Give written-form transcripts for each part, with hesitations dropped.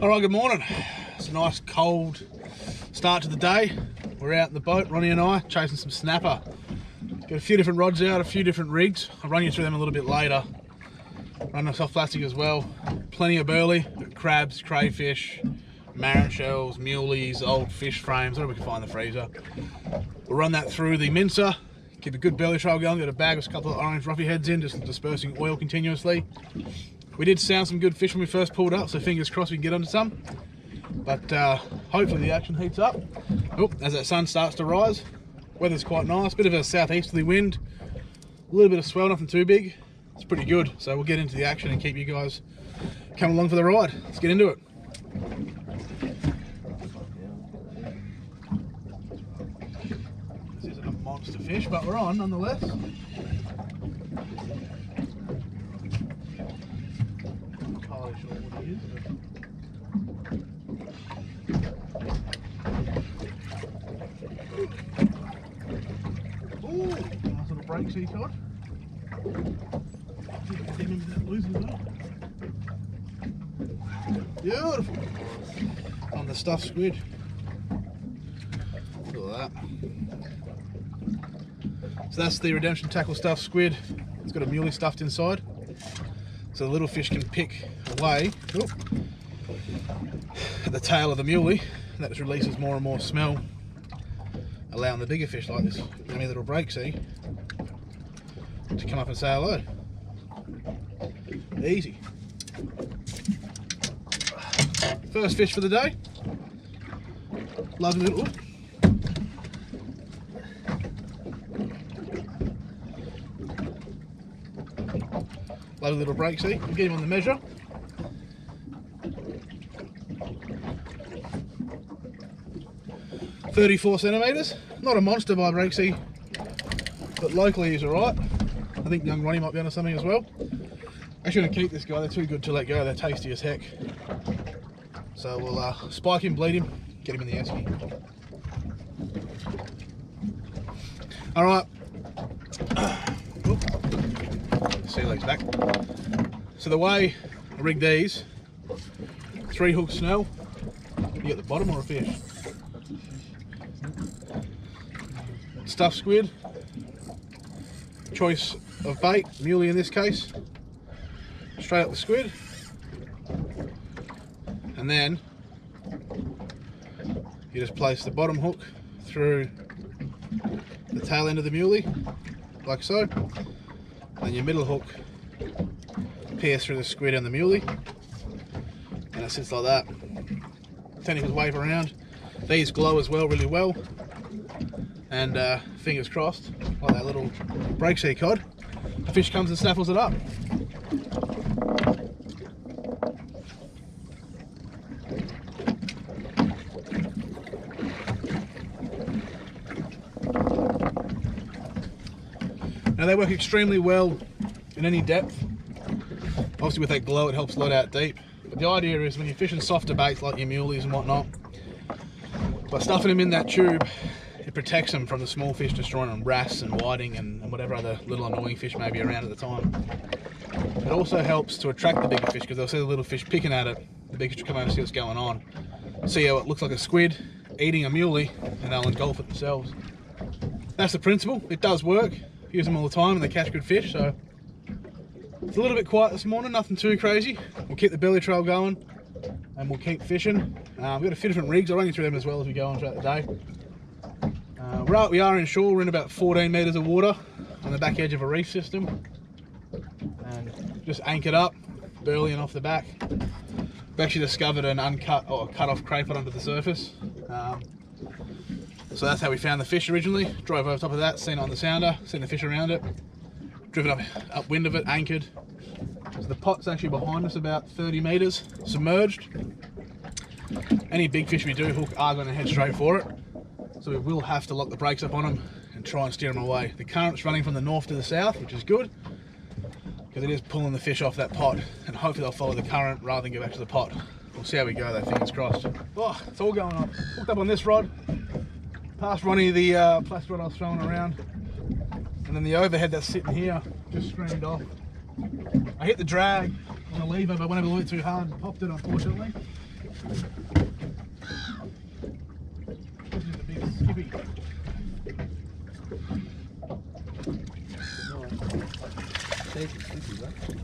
Alright, good morning. It's a nice cold start to the day. We're out in the boat, Ronnie and I, chasing some snapper. Got a few different rods out, a few different rigs. I'll run you through them a little bit later. Run a soft plastic as well. Plenty of burley, crabs, crayfish, marron shells, muleys, old fish frames, whatever we can find in the freezer. We'll run that through the mincer, keep a good belly trail going, got a bag with a couple of orange roughy heads in, just dispersing oil continuously. We did sound some good fish when we first pulled up, so fingers crossed we can get onto some. But hopefully the action heats up. Oh, as that sun starts to rise, weather's quite nice, bit of a southeasterly wind, a little bit of swell, nothing too big. It's pretty good, so we'll get into the action and keep you guys coming along for the ride. Let's get into it. This isn't a monster fish, but we're on nonetheless. Entirely sure what it is. Ooh, nice little break sea cod. Beautiful. On the stuffed squid. Look at that. So that's the Redemption Tackle stuffed squid. It's got a muley stuffed inside, so the little fish can pick away at the tail of the muley. That just releases more and more smell, allowing the bigger fish like this yummy little break sea to come up and say hello. Easy. First fish for the day. Lovely little. Lovely little break sea. We'll get him on the measure. .34 centimetres. Not a monster by break sea, but locally he's alright. I think young Ronnie might be onto something as well. I shouldn't keep this guy, they're too good to let go, they're tasty as heck. So we'll spike him, bleed him, get him in the esky. Alright. Sea legs back. So the way I rig these, 3 hook snell, you get the bottom or a fish. Stuffed squid, choice of bait, muley in this case, straight up the squid, and then you just place the bottom hook through the tail end of the muley, like so, and your middle hook pierce through the squid and the muley, and it sits like that. Tentacles wave around. These glow as well, really well, and fingers crossed, like that little break sea cod, the fish comes and snaffles it up. Now they work extremely well in any depth. Obviously with that glow it helps load out deep. But the idea is when you're fishing softer baits like your muleys and whatnot, by stuffing them in that tube, it protects them from the small fish destroying them, wrasse and whiting and whatever other little annoying fish may be around at the time. It also helps to attract the bigger fish because they'll see the little fish picking at it, the big fish will come over and see what's going on, see how it looks like a squid eating a muley, and they'll engulf it themselves. That's the principle. It does work. Use them all the time and they catch good fish, so it's a little bit quiet this morning, nothing too crazy. We'll keep the belly trail going and we'll keep fishing. We've got a few different rigs, I'll run you through them as well as we go on throughout the day. We are inshore, we're in about 14 metres of water on the back edge of a reef system, and just anchored up, burleying off the back. We actually discovered an uncut or cut off crayfish under the surface. So that's how we found the fish originally. Drove over top of that, seen it on the sounder, seen the fish around it, driven upwind of it, anchored. So the pot's actually behind us about 30 metres, submerged. Any big fish we do hook are going to head straight for it. So we will have to lock the brakes up on them and try and steer them away. The current's running from the north to the south, which is good, because it is pulling the fish off that pot, and hopefully they'll follow the current rather than go back to the pot. We'll see how we go though, fingers crossed. Oh, it's all going on. Hooked up on this rod, past Ronnie the plastic rod I was throwing around, and then the overhead that's sitting here just streamed off. I hit the drag on the lever, but I went over a little bit too hard and popped it, unfortunately. This is the biggest skippy.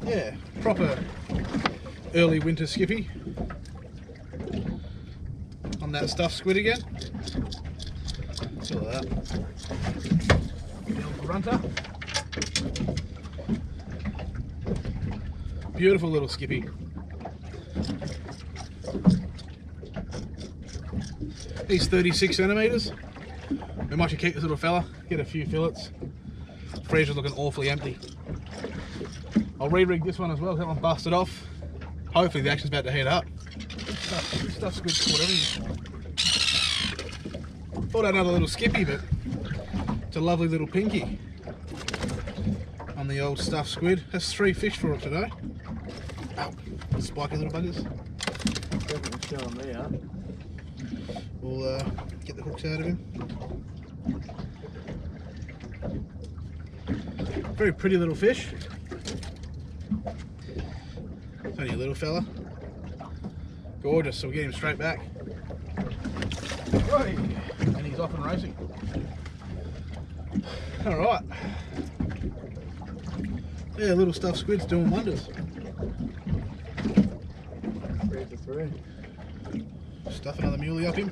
Yeah, proper early winter skippy. On that stuffed squid again. Look at that. Little grunter. Beautiful little skippy. He's 36 centimetres. We might should keep this little fella, get a few fillets. Freezer's looking awfully empty. I'll re-rig this one as well, that one busted off. Hopefully the action's about to heat up. This stuff's good for whatever. Thought I'd another little skippy, but it's a lovely little pinky on the old stuffed squid. Has 3 fish for it today. Ow, spiky little buggers. Definitely showing me up. We'll get the hooks out of him. Very pretty little fish. It's only a little fella. Gorgeous, so we'll get him straight back. Right, and he's off and racing. Alright. Yeah, little stuffed squid's doing wonders. 3 for 3. Stuff another muley up him.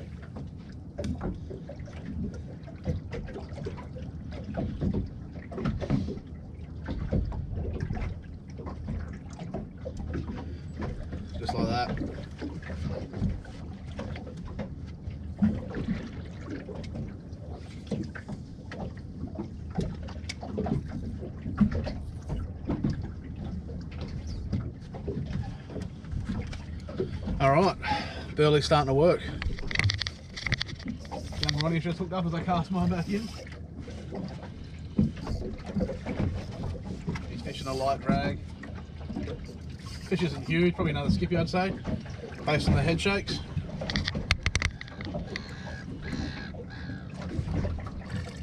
Just like that. Alright, Burley's starting to work. Young Ronnie's just hooked up as I cast mine back in. He's fishing a light drag. Fish isn't huge, probably another skippy I'd say, based on the head shakes.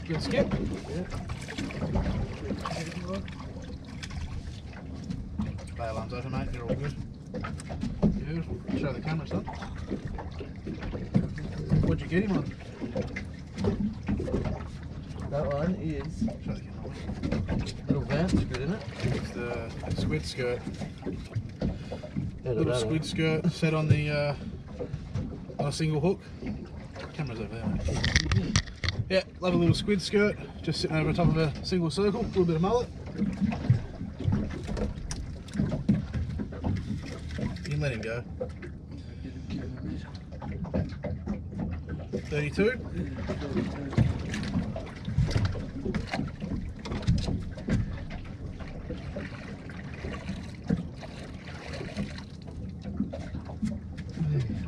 Good skip. Yeah. Bail arms open, mate, you're all good. Beautiful. Show the camera, son. What'd you get him on? That one is Show the camera. little vamp squid, isn't it? It's the squid skirt. Little Little squid skirt set on the on a single hook. Camera's over there, mate. Yeah, lovely little squid skirt, just sitting over the top of a single circle, a little bit of mullet. You can let him go. 32.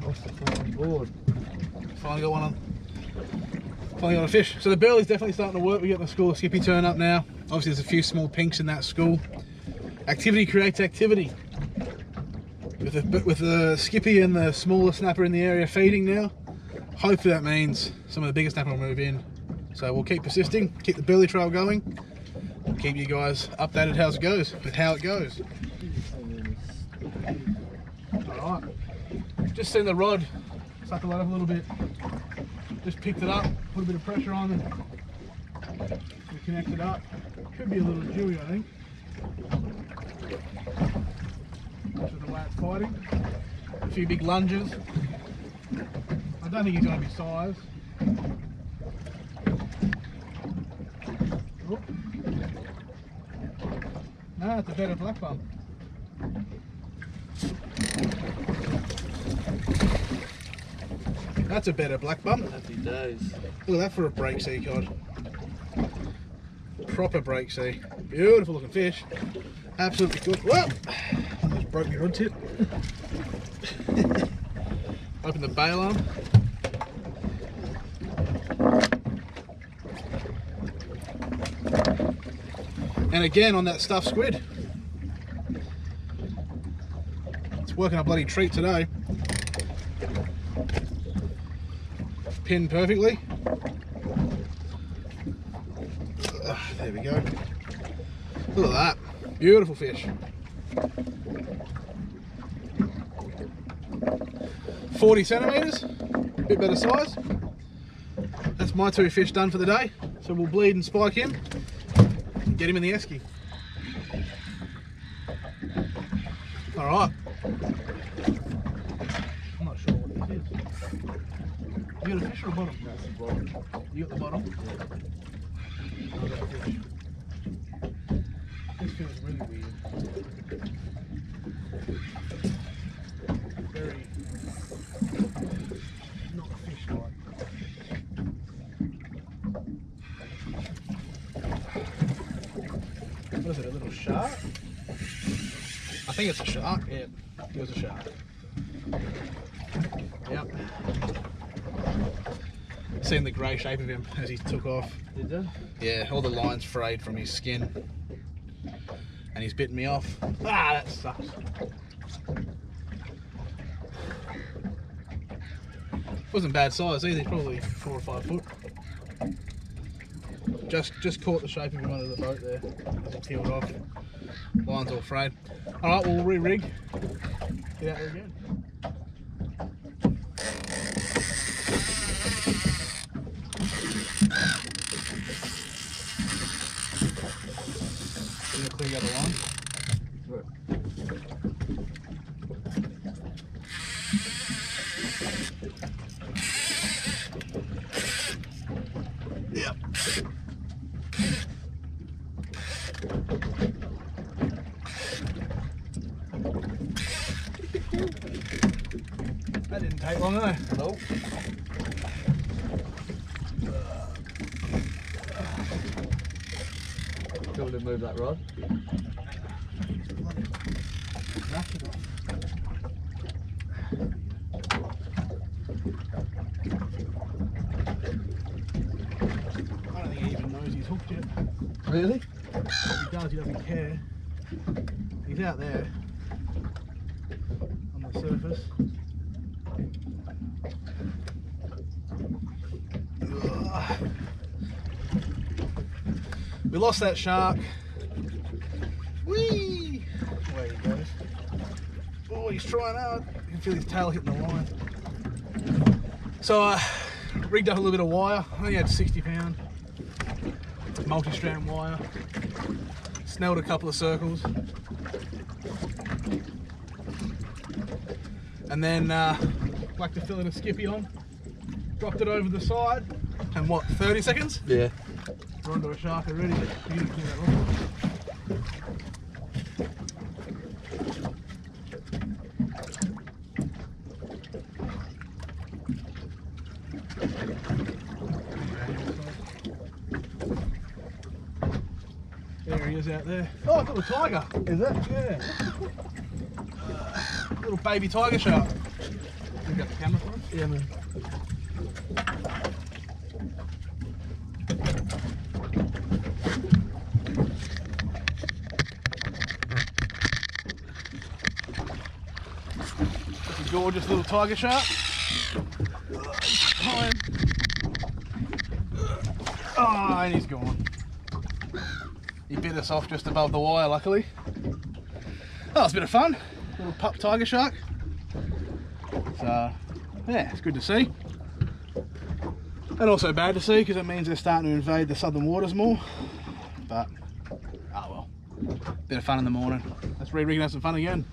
Off the fucking board. Finally got one on. Finally got a fish. So the burley's definitely starting to work. We're getting the school of skippy turn up now. Obviously there's a few small pinks in that school. Activity creates activity. With the skippy and the smaller snapper in the area feeding now, hopefully that means some of the bigger snapper will move in. So we'll keep persisting, keep the burley trail going, and keep you guys updated with how it goes. Alright, just seen the rod suck the light up a little bit. Just picked it up, put a bit of pressure on and we connect it up. Could be a little dewy, I think. That's the way it's fighting. A few big lunges. I don't think he's going to be sized. Oh. No, it's a better black bum. That's a better black bum. Happy days. Look at that for a break sea cod. Proper break sea. Beautiful looking fish. Absolutely good. Whoa! Just broke my rod tip. Open the bail arm. And again on that stuffed squid. It's working a bloody treat today. Pinned perfectly. There we go. Look at that. Beautiful fish. 40 centimetres, a bit better size. That's my 2 fish done for the day. So we'll bleed and spike him, and get him in the esky. All right. I'm not sure what this is. You got a fish or a bottom? That's the bottom. You got the bottom? Yeah. I got a fish. This feels really weird. Very not fish-like. What is it, a little shark? I think it's a shark. Yeah, it was a shark. Yep. Seen the grey shape of him as he took off. Did you? Yeah, all the lines frayed from his skin. And he's bitten me off. Ah, that sucks. Wasn't bad size either, probably 4 or 5 foot. Just caught the shape of him under the boat there as he peeled off. Line's all frayed. Alright, we'll re-rig. Get out there again. Gonna clear the other line. Right. Yep. That didn't take long, eh? Nope. Do you want to move that rod? I don't think he even knows he's hooked yet. Really? If he does, he doesn't care. He's out there on the surface. Ugh. We lost that shark. Whee! Away he goes. Oh, he's trying hard. You can feel his tail hitting the line. So rigged up a little bit of wire. I only had 60-pound multi-strand wire. Snelled a couple of circles. And then whacked a fillet of skippy on. Dropped it over the side. And what, 30 seconds? Yeah. We're onto a shark already. You didn't clear that one. There he is out there. Oh, a little tiger. Is it? Yeah. Little baby tiger shark. You got the camera for us? Yeah, man. It's a gorgeous little tiger shark. Time. Oh, and he's gone. He bit us off just above the wire, luckily. Oh, it's a bit of fun. Little pup tiger shark. So, yeah, it's good to see. And also bad to see because it means they're starting to invade the southern waters more. But, oh well. Bit of fun in the morning. Let's re-rig and have some fun again.